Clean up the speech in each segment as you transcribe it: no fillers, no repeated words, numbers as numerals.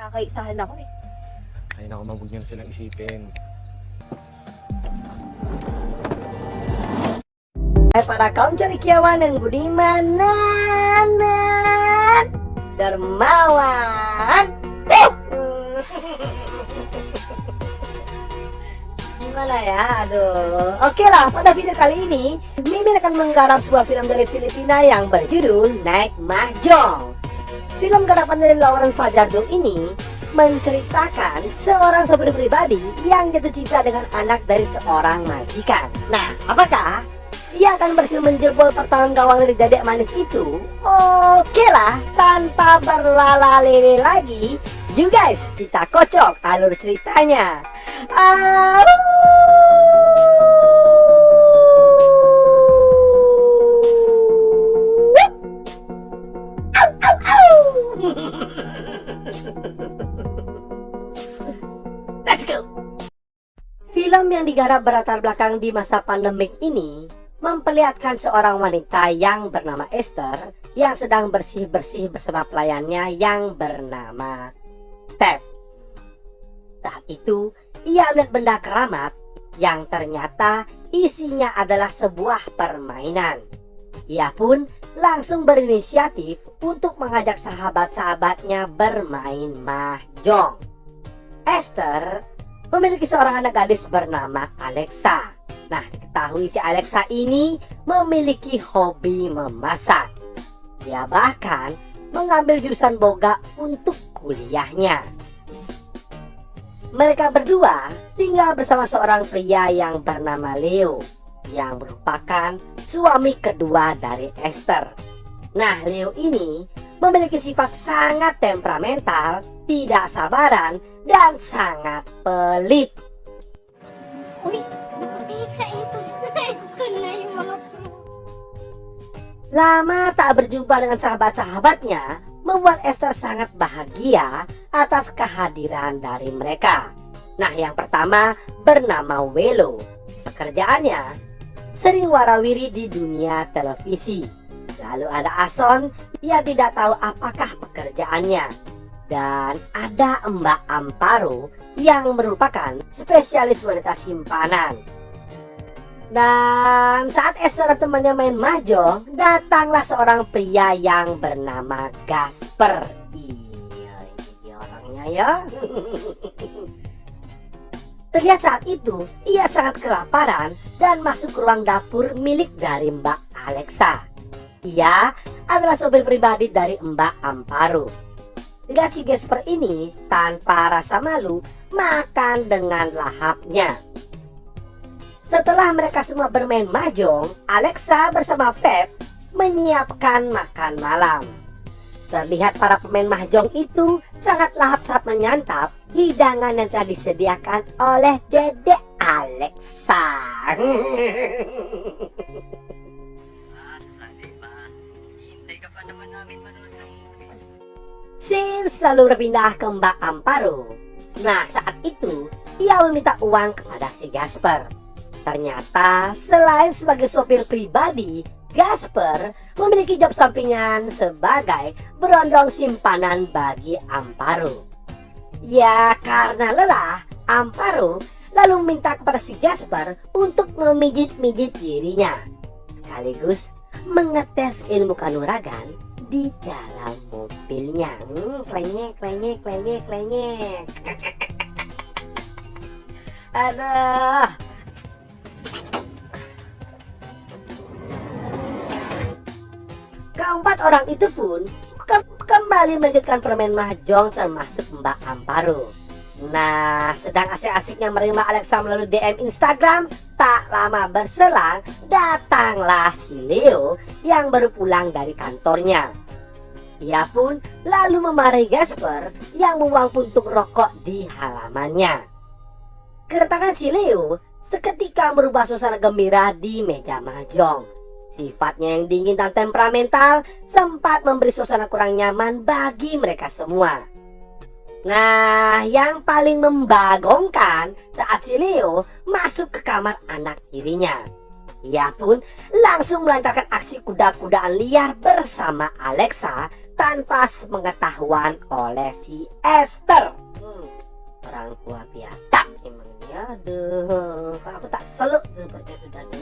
Nakakaisahan ako eh. Ay naku, ma'am, huwag niyo na silang isipin. Hai para kaum cendekiawan yang budiman dan dermawan. Gimana ya? Aduh. Oke lah, pada video kali ini Mimin akan menggarap sebuah film dari Filipina yang berjudul Naik Mahjong. Film garapan dari Lauren Fajardo ini menceritakan seorang sopir pribadi yang jatuh cinta dengan anak dari seorang majikan. Nah, apakah ia akan berhasil menjebol pertahanan gawang dari Dedek Manis itu? Oke lah, tanpa berlala-lele lagi, you guys, kita kocok alur ceritanya. Let's go. Film yang digarap berlatar belakang di masa pandemik ini memperlihatkan seorang wanita yang bernama Esther yang sedang bersih-bersih bersama pelayannya yang bernama Pep. Saat itu, ia melihat benda keramat yang ternyata isinya adalah sebuah permainan. Ia pun langsung berinisiatif untuk mengajak sahabat-sahabatnya bermain mahjong. Esther memiliki seorang anak gadis bernama Alexa. Nah, diketahui si Alexa ini memiliki hobi memasak. Dia bahkan mengambil jurusan boga untuk kuliahnya. Mereka berdua tinggal bersama seorang pria yang bernama Leo, yang merupakan suami kedua dari Esther. Nah, Leo ini memiliki sifat sangat temperamental, tidak sabaran, dan sangat pelit. Uy, butika ito. Ito na yung mga Lama tak berjumpa dengan sahabat-sahabatnya membuat Esther sangat bahagia atas kehadiran dari mereka. Nah, yang pertama bernama Welo. Pekerjaannya sering warawiri di dunia televisi. Lalu ada Ason yang tidak tahu apakah pekerjaannya. Dan ada Mbak Amparo yang merupakan spesialis wanita simpanan. Dan saat Esther dan temannya main mahjong, datanglah seorang pria yang bernama Gasper. Iya, ini orangnya ya. Terlihat saat itu ia sangat kelaparan dan masuk ke ruang dapur milik dari Mbak Alexa. Ia adalah sopir pribadi dari Mbak Amparo. Lihat si Gasper ini tanpa rasa malu makan dengan lahapnya. Setelah mereka semua bermain mahjong, Alexa bersama Pep menyiapkan makan malam. Terlihat para pemain mahjong itu sangat lahap saat menyantap hidangan yang telah disediakan oleh Dedek Alexa. Scene selalu berpindah ke Mbak Amparo. Nah, saat itu ia meminta uang kepada si Gasper. Ternyata selain sebagai sopir pribadi, Gasper memiliki job sampingan sebagai berondong simpanan bagi Amparo. Ya, karena lelah, Amparo lalu meminta kepada si Gasper untuk memijit-mijit dirinya, sekaligus mengetes ilmu kanuragan di dalam mobilnya. Klenyek, klenyek, klenyek, klenyek. Aduh. Keempat orang itu pun kembali melanjutkan permain mahjong termasuk Mbak Amparo. Nah, sedang asik-asiknya menerima Alexa melalui DM Instagram, tak lama berselang datanglah si Leo yang baru pulang dari kantornya. Ia pun lalu memarahi Gasper yang membuang puntung rokok di halamannya. Kedatangan si Leo seketika merubah suasana gembira di meja mahjong. Sifatnya yang dingin dan temperamental sempat memberi suasana kurang nyaman bagi mereka semua. Nah, yang paling membagongkan saat si Leo masuk ke kamar anak tirinya. Ia pun langsung melancarkan aksi kuda-kudaan liar bersama Alexa tanpa sepengetahuan oleh si Esther. Orang tua biadab emang ini. Aduh, kalau aku tak seluk seperti itu tadi.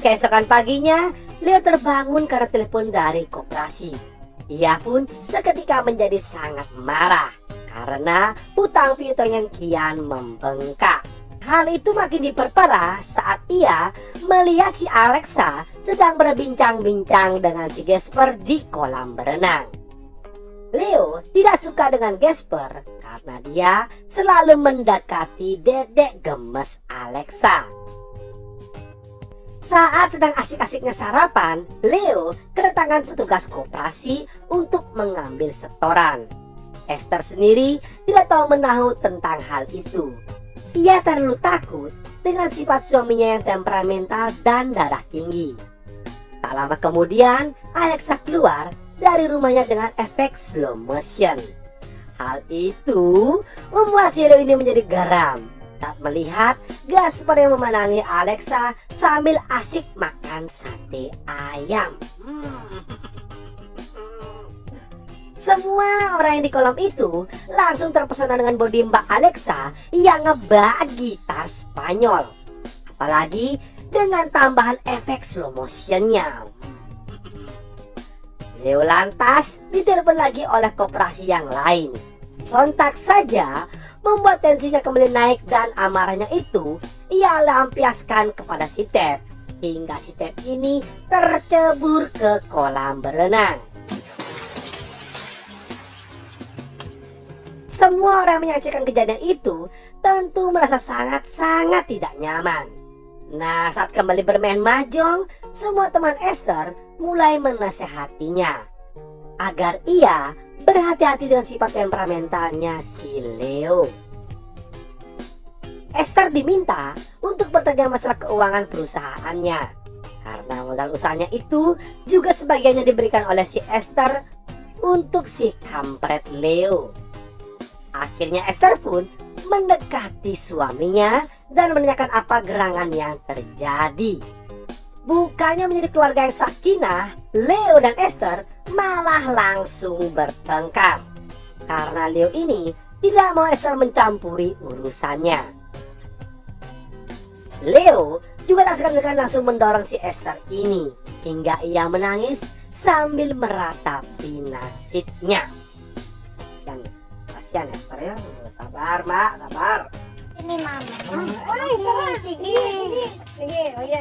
Keesokan paginya, Leo terbangun karena telepon dari koperasi. Ia pun seketika menjadi sangat marah karena hutang piutang yang kian membengkak. Hal itu makin diperparah saat ia melihat si Alexa sedang berbincang-bincang dengan si Gasper di kolam berenang. Leo tidak suka dengan Gasper karena dia selalu mendekati dedek gemes Alexa. Saat sedang asik-asiknya sarapan, Leo kedatangan petugas koperasi untuk mengambil setoran. Esther sendiri tidak tahu menahu tentang hal itu. Ia terlalu takut dengan sifat suaminya yang temperamental dan darah tinggi. Tak lama kemudian, Alexa keluar dari rumahnya dengan efek slow motion. Hal itu membuat si Leo ini menjadi geram saat melihat Gasper yang memandangi Alexa sambil asik makan sate ayam. Semua orang yang di kolam itu langsung terpesona dengan body Mbak Alexa yang ngebak gitar Spanyol. Apalagi dengan tambahan efek slow motionnya. Leo lantas ditelepon lagi oleh koperasi yang lain. Sontak saja membuat tensinya kembali naik dan amarahnya itu ia lampiaskan kepada si Ted. Hingga si Ted ini tercebur ke kolam berenang. Semua orang menyaksikan kejadian itu tentu merasa sangat-sangat tidak nyaman. Nah, saat kembali bermain mahjong, semua teman Esther mulai menasehatinya agar ia berhati-hati dengan sifat temperamentalnya si Leo. Esther diminta untuk bertanya masalah keuangan perusahaannya karena modal usahanya itu juga sebagiannya diberikan oleh si Esther untuk si kampret Leo. Akhirnya Esther pun mendekati suaminya dan menanyakan apa gerangan yang terjadi. Bukannya menjadi keluarga yang sakinah, Leo dan Esther malah langsung bertengkar karena Leo ini tidak mau Esther mencampuri urusannya. Leo juga tak segan-segan langsung mendorong si Esther ini hingga ia menangis sambil meratapi nasibnya. Dan kasihan Esther ya, sabar Mbak, sabar. Ini mama. Sige. Oh iya,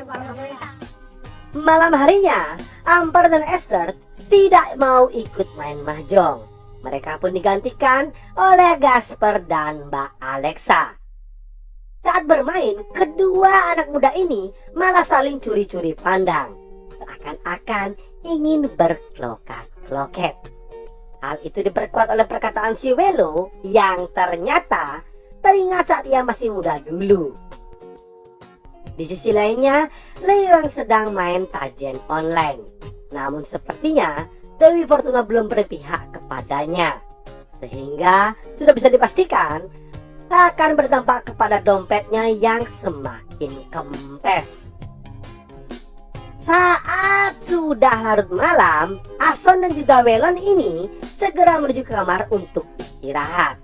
Malam harinya, Ampar dan Esther tidak mau ikut main mahjong. Mereka pun digantikan oleh Gasper dan Mbak Alexa. Saat bermain, kedua anak muda ini malah saling curi-curi pandang, seakan-akan ingin berklokat-kloket. Hal itu diperkuat oleh perkataan si Welo yang ternyata teringat saat ia masih muda dulu. Di sisi lainnya, Leo yang sedang main tajen online. Namun sepertinya Dewi Fortuna belum berpihak kepadanya, sehingga sudah bisa dipastikan akan berdampak kepada dompetnya yang semakin kempes. Saat sudah larut malam, Ason dan juga Welon ini segera menuju ke kamar untuk istirahat.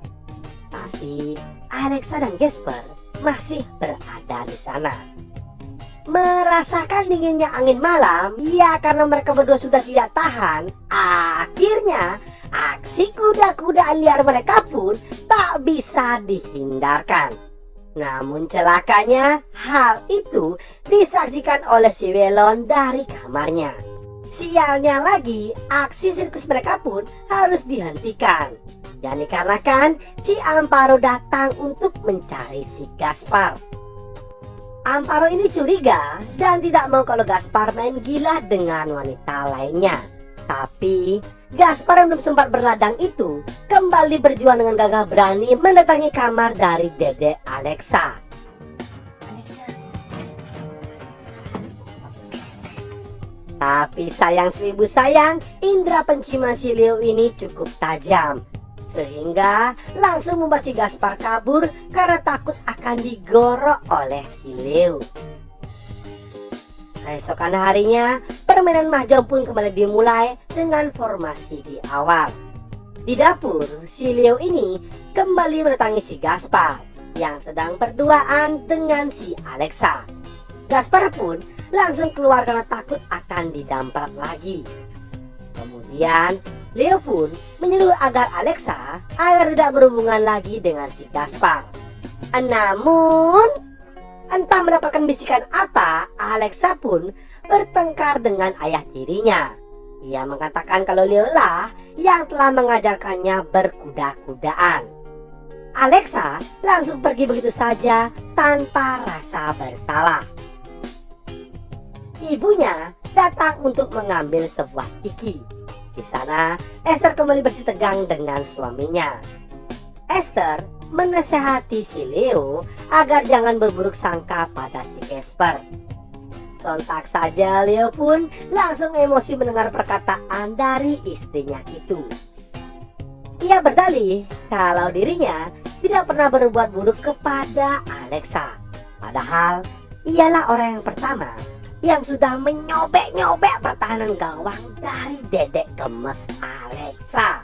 Tapi Alexa dan Gasper masih berada di sana. Merasakan dinginnya angin malam, ya karena mereka berdua sudah tidak tahan, akhirnya aksi kuda-kudaan liar mereka pun tak bisa dihindarkan. Namun celakanya, hal itu disaksikan oleh si Welon dari kamarnya. Sialnya lagi, aksi sirkus mereka pun harus dihentikan. Dan dikarenakan si Amparo datang untuk mencari si Gaspar. Amparo ini curiga dan tidak mau kalau Gaspar main gila dengan wanita lainnya. Tapi Gaspar yang belum sempat berladang itu kembali berjuang dengan gagah berani mendatangi kamar dari Dede Alexa. Tapi sayang seribu sayang, indera penciuman si Leo ini cukup tajam, sehingga langsung membuat si Gaspar kabur karena takut akan digorok oleh si Leo. Keesokan harinya, permainan mahjong pun kembali dimulai dengan formasi di awal. Di dapur, si Leo ini kembali mendatangi si Gaspar yang sedang berduaan dengan si Alexa. Gaspar pun langsung keluar karena takut akan didamprat lagi. Kemudian, Leo pun menyuruh agar Alexa agar tidak berhubungan lagi dengan si Gaspar. Namun, entah mendapatkan bisikan apa, Alexa pun bertengkar dengan ayah tirinya. Ia mengatakan kalau Leo lah yang telah mengajarkannya berkuda-kudaan. Alexa langsung pergi begitu saja tanpa rasa bersalah. Ibunya datang untuk mengambil sebuah tiki. Di sana, Esther kembali bersih tegang dengan suaminya. Esther menasehati si Leo agar jangan berburuk sangka pada si Gaspar. Sontak saja Leo pun langsung emosi mendengar perkataan dari istrinya itu. Ia berdalih kalau dirinya tidak pernah berbuat buruk kepada Alexa. Padahal ialah orang yang pertama yang sudah menyobek-nyobek pertahanan gawang dari dedek gemes Alexa.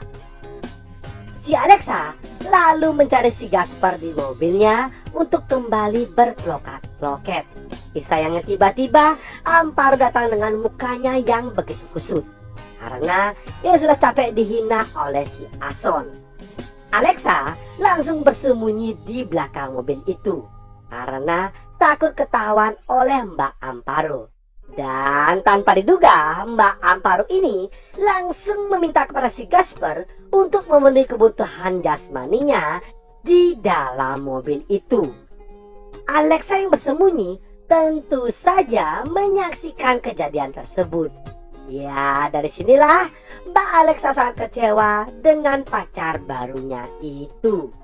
Si Alexa lalu mencari si Gaspar di mobilnya untuk kembali berklokat-kloket. Sayangnya tiba-tiba Amparo datang dengan mukanya yang begitu kusut karena ia sudah capek dihina oleh si Ason. Alexa langsung bersembunyi di belakang mobil itu karena takut ketahuan oleh Mbak Amparo. Dan tanpa diduga, Mbak Amparo ini langsung meminta kepada si Gaspar untuk memenuhi kebutuhan jasmaninya di dalam mobil itu. Alexa yang bersembunyi tentu saja menyaksikan kejadian tersebut. Ya, dari sinilah Mbak Alexa sangat kecewa dengan pacar barunya itu.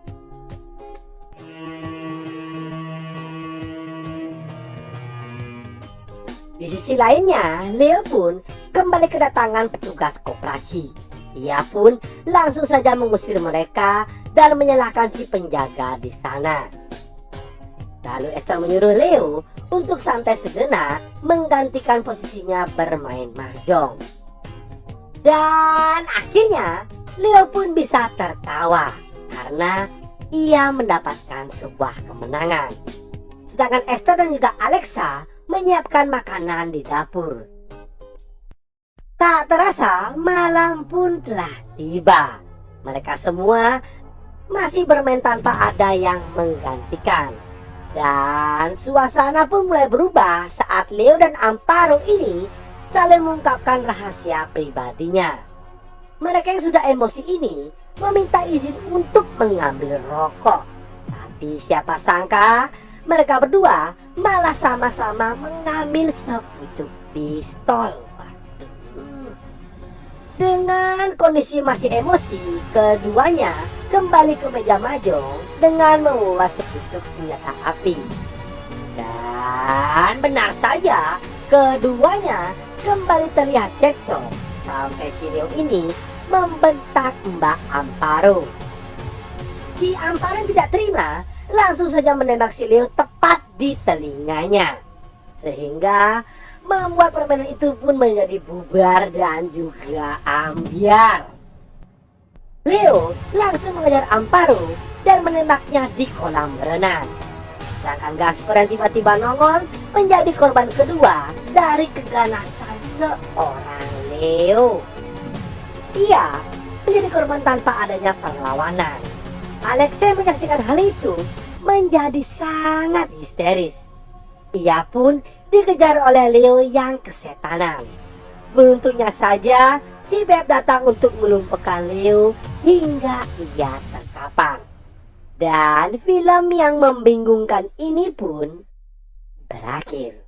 Di sisi lainnya, Leo pun kembali kedatangan petugas koperasi. Ia pun langsung saja mengusir mereka dan menyalahkan si penjaga di sana. Lalu Esther menyuruh Leo untuk santai sejenak menggantikan posisinya bermain mahjong. Dan akhirnya Leo pun bisa tertawa karena ia mendapatkan sebuah kemenangan. Sedangkan Esther dan juga Alexa menyiapkan makanan di dapur. Tak terasa malam pun telah tiba. Mereka semua masih bermain tanpa ada yang menggantikan. Dan suasana pun mulai berubah saat Leo dan Amparo ini saling mengungkapkan rahasia pribadinya. Mereka yang sudah emosi ini meminta izin untuk mengambil rokok. Tapi siapa sangka mereka berdua malah sama-sama mengambil sepucuk pistol. Dengan kondisi masih emosi, keduanya kembali ke meja mahjong dengan membawa sepucuk senjata api. Dan benar saja, keduanya kembali terlihat cekcok sampai si Leo ini membentak Mbak Amparo. Si Amparo tidak terima, langsung saja menembak si Leo tepat di telinganya, sehingga membuat permainan itu pun menjadi bubar dan juga ambiar. Leo langsung mengejar Amparo dan menembaknya di kolam renang. Sedangkan Gaspar yang tiba-tiba nongol menjadi korban kedua dari keganasan seorang Leo. Ia menjadi korban tanpa adanya perlawanan. Alexa menyaksikan hal itu menjadi sangat histeris. Ia pun dikejar oleh Leo yang kesetanan. Beruntungnya saja si Beb datang untuk melumpuhkan Leo hingga ia terkapar. Dan film yang membingungkan ini pun berakhir.